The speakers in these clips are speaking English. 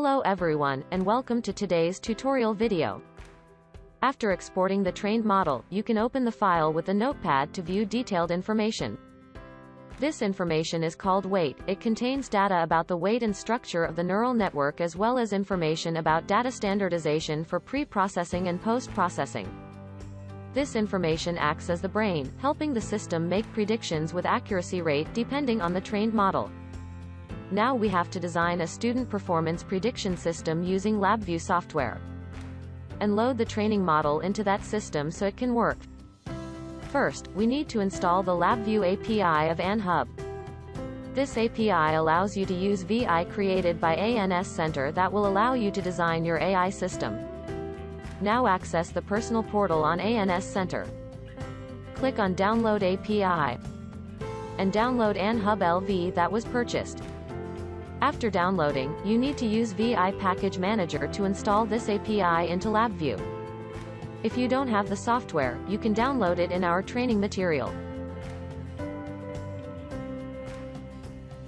Hello everyone, and welcome to today's tutorial video. After exporting the trained model, you can open the file with the notepad to view detailed information. This information is called weight. It contains data about the weight and structure of the neural network as well as information about data standardization for pre-processing and post-processing. This information acts as the brain, helping the system make predictions with accuracy rate depending on the trained model. Now we have to design a student performance prediction system using LabVIEW software. And load the training model into that system so it can work. First, we need to install the LabVIEW API of ANNHUB. This API allows you to use VI created by ANS Center that will allow you to design your AI system. Now access the personal portal on ANS Center. Click on Download API. And download ANNHUB LV that was purchased. After downloading, you need to use VI Package Manager to install this API into LabVIEW. If you don't have the software, you can download it in our training material.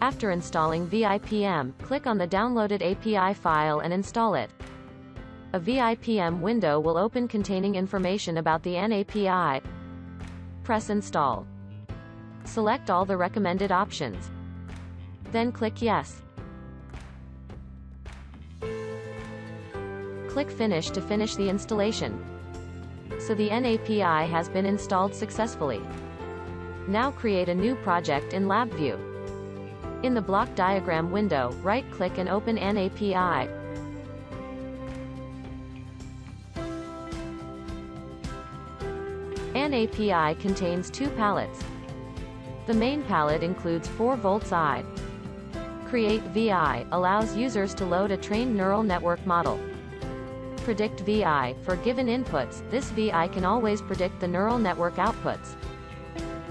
After installing VIPM, click on the downloaded API file and install it. A VIPM window will open containing information about the ANNAPI. Press Install. Select all the recommended options. Then click Yes. Click Finish to finish the installation. So the ANNAPI has been installed successfully. Now create a new project in LabVIEW. In the block diagram window, right-click and open ANNAPI. ANNAPI contains two palettes. The main palette includes 4 volts I. Create VI allows users to load a trained neural network model. Predict VI, for given inputs, this VI can always predict the neural network outputs.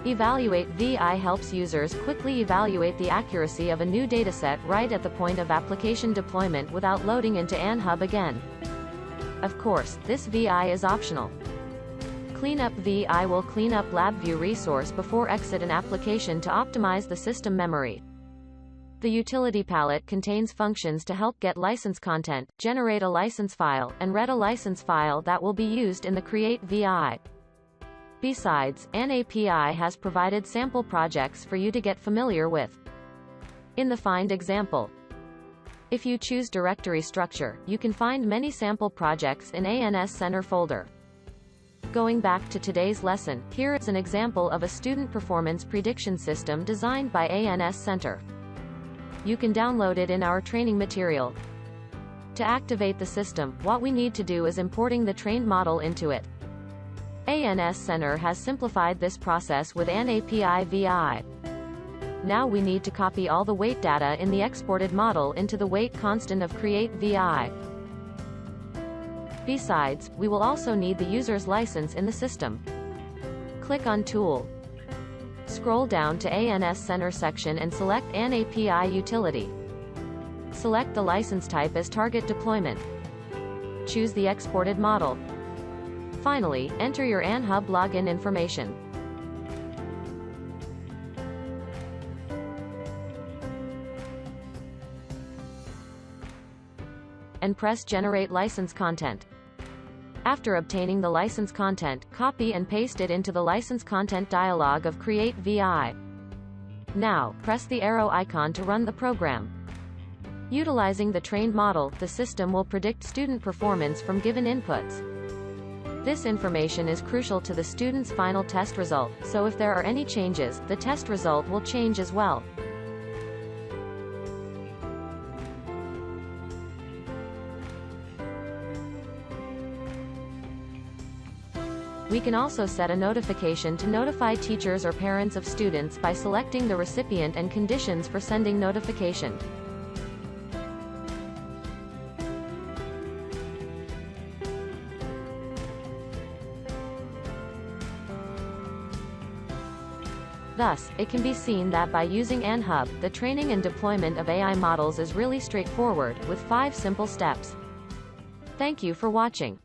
Evaluate VI helps users quickly evaluate the accuracy of a new dataset right at the point of application deployment without loading into ANNHUB again. Of course, this VI is optional. Cleanup VI will clean up LabVIEW resource before exit an application to optimize the system memory. The utility palette contains functions to help get license content, generate a license file, and read a license file that will be used in the Create VI. Besides, ANNAPI has provided sample projects for you to get familiar with. In the Find example, if you choose directory structure, you can find many sample projects in ANS Center folder. Going back to today's lesson, here is an example of a student performance prediction system designed by ANS Center. You can download it in our training material. To activate the system, what we need to do is importing the trained model into it. ANS Center has simplified this process with ANNAPI VI. Now we need to copy all the weight data in the exported model into the weight constant of Create VI. Besides, we will also need the user's license in the system. Click on Tool. Scroll down to ANS Center section and select ANNAPI Utility. Select the license type as Target Deployment. Choose the exported model. Finally, enter your ANNHUB login information. And press Generate License Content. After obtaining the license content, copy and paste it into the license content dialog of Create VI. Now, press the arrow icon to run the program. Utilizing the trained model, the system will predict student performance from given inputs. This information is crucial to the student's final test result, so if there are any changes, the test result will change as well. We can also set a notification to notify teachers or parents of students by selecting the recipient and conditions for sending notification. Thus, it can be seen that by using ANNHUB, the training and deployment of AI models is really straightforward, with 5 simple steps. Thank you for watching.